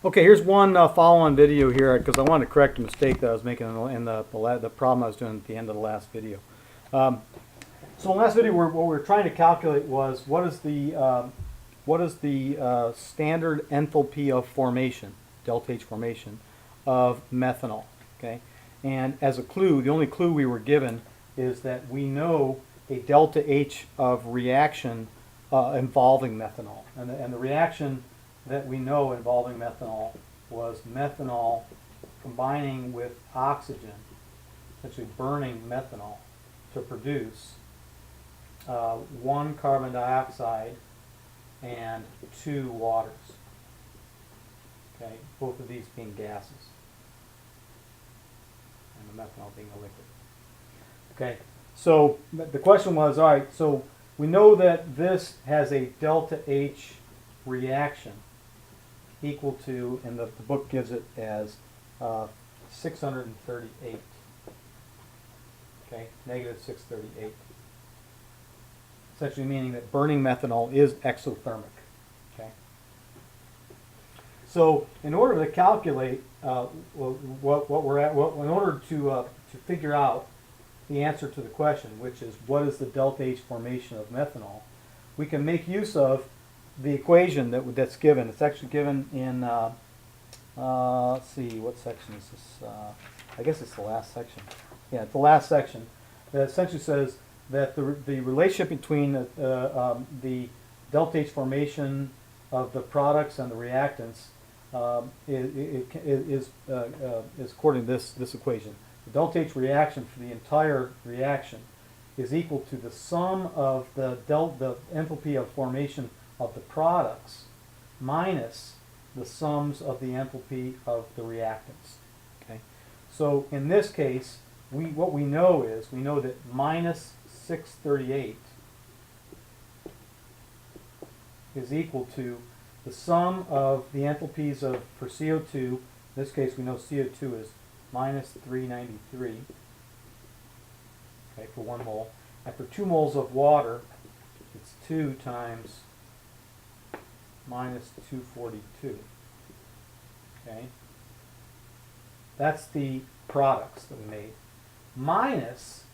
Okay, here's one follow-on video here because I wanted to correct a mistake that I was making in the problem I was doing at the end of the last video. So in the last video, what we were trying to calculate was what is the standard enthalpy of formation, delta H formation, of methanol. Okay, and as a clue, the only clue we were given is that we know a delta H of reaction involving methanol, and the reaction that we know involving methanol was methanol combining with oxygen, essentially burning methanol to produce 1 carbon dioxide and 2 waters. Okay, both of these being gases, and the methanol being a liquid. Okay, so the question was, all right, so we know that this has a delta H reaction equal to, and the book gives it as 638. Okay, negative 638. Essentially meaning that burning methanol is exothermic. Okay. So in order to calculate what we're at, in order to figure out the answer to the question, which is what is the delta H formation of methanol, we can make use of the equation that's given. It's actually given in, let's see, what section is this? I guess it's the last section. Yeah, it's the last section. That essentially says that the relationship between the delta H formation of the products and the reactants is according to this equation. The delta H reaction for the entire reaction is equal to the sum of the enthalpy of formation of the products minus the sums of the enthalpy of the reactants. Okay, so in this case, what we know is we know that minus 638 is equal to the sum of the enthalpies of for CO2. In this case, we know CO2 is minus 393. Okay, for 1 mole, and for 2 moles of water, it's 2 times minus 242. Okay, that's the products that we made, minus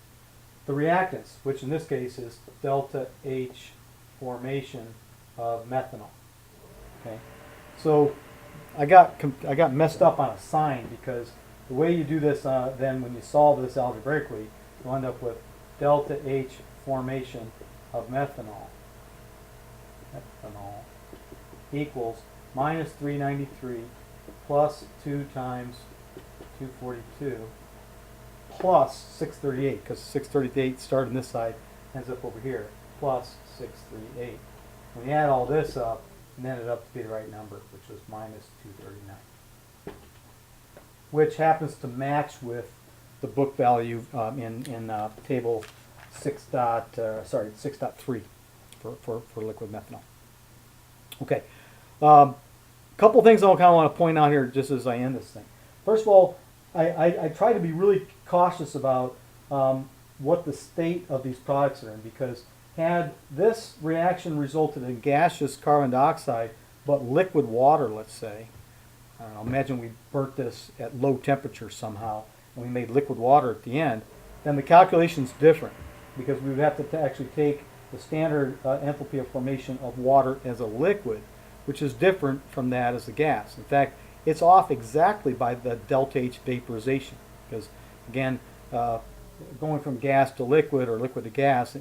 the reactants, which in this case is delta H formation of methanol. Okay, so I got messed up on a sign because the way you do this, then when you solve this algebraically, you end up with delta H formation of methanol equals minus 393 plus 2 times 242 plus 638, because 638 started on this side, ends up over here, plus 638. When you add all this up, it ended up to be the right number, which was minus 239, which happens to match with the book value in table 6.3 for liquid methanol. Okay, couple things I kind of want to point out here just as I end this thing. First of all, I try to be really cautious about what the state of these products are in, because had this reaction resulted in gaseous carbon dioxide but liquid water, let's say, I don't know, imagine we burnt this at low temperature somehow and we made liquid water at the end, then the calculation's different, because we would have to actually take the standard enthalpy of formation of water as a liquid, which is different from that as a gas. In fact, it's off exactly by the delta H vaporization, because again, going from gas to liquid or liquid to gas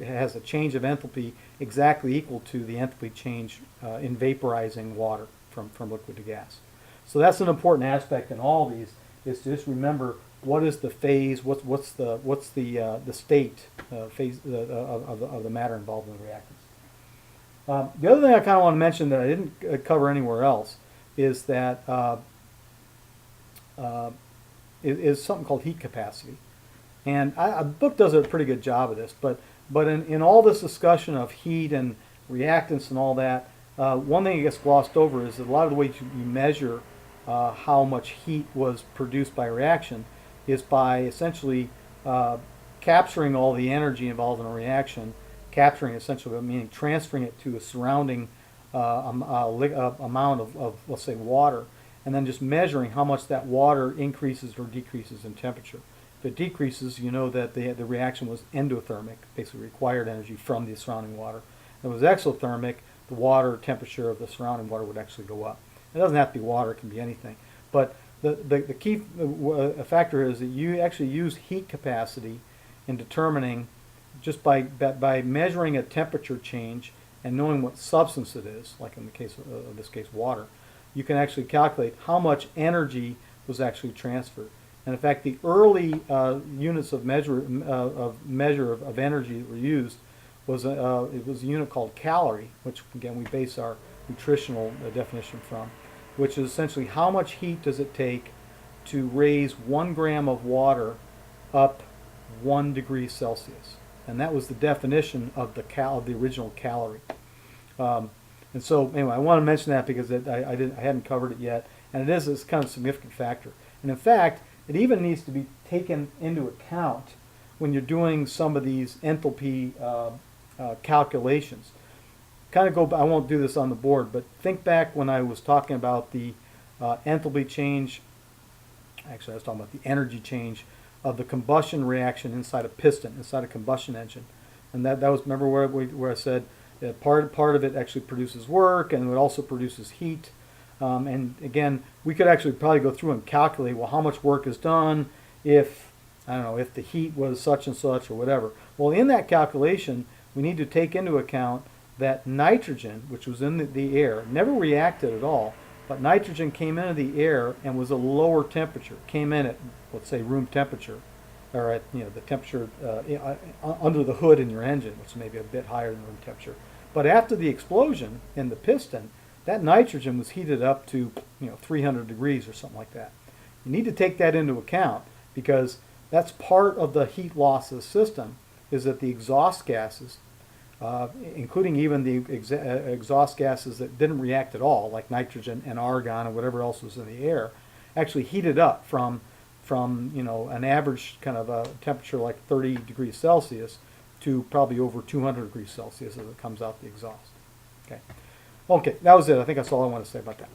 has a change of enthalpy exactly equal to the enthalpy change in vaporizing water from liquid to gas. So that's an important aspect in all these, is to just remember what is the phase, what's the state phase of the matter involved in the reactants. The other thing I kind of want to mention that I didn't cover anywhere else is that is something called heat capacity, and the book does a pretty good job of this. But in all this discussion of heat and reactants and all that, one thing that gets glossed over is that a lot of the ways you measure how much heat was produced by reaction is by essentially capturing all the energy involved in a reaction, capturing essentially meaning transferring it to a surrounding amount of, let's say, water, and then just measuring how much that water increases or decreases in temperature. If it decreases, you know that the reaction was endothermic, basically required energy from the surrounding water. If it was exothermic, the water temperature of the surrounding water would actually go up. It doesn't have to be water, it can be anything. But the key factor is that you actually use heat capacity in determining, just by measuring a temperature change and knowing what substance it is, like in the case of this case water, you can actually calculate how much energy was actually transferred. And in fact, the early units of measure of energy that were used was it was a unit called calorie, which again we base our nutritional definition from, which is essentially how much heat does it take to raise 1 gram of water up 1 degree Celsius. And that was the definition of the original calorie. And so anyway, I want to mention that because I hadn't covered it yet, and it's kind of a significant factor. And in fact, it even needs to be taken into account when you're doing some of these enthalpy calculations. Kind of go. I won't do this on the board, but think back when I was talking about the enthalpy change. Actually, I was talking about the energy change of the combustion reaction inside a piston, inside a combustion engine, and that was, remember where I said that part of it actually produces work and it also produces heat. And again, we could actually probably go through and calculate, well, how much work is done if, I don't know, if the heat was such and such or whatever. Well, in that calculation, we need to take into account that nitrogen, which was in the air, never reacted at all, but nitrogen came into the air and was a lower temperature, came in at, let's say, room temperature, or at, you know, the temperature under the hood in your engine, which may be a bit higher than room temperature. But after the explosion in the piston, that nitrogen was heated up to, 300 degrees or something like that. You need to take that into account because that's part of the heat loss of the system, is that the exhaust gases, including even the exhaust gases that didn't react at all, like nitrogen and argon or whatever else was in the air, actually heated up from an average kind of a temperature like 30 degrees Celsius to probably over 200 degrees Celsius as it comes out the exhaust. Okay, that was it. I think that's all I want to say about that.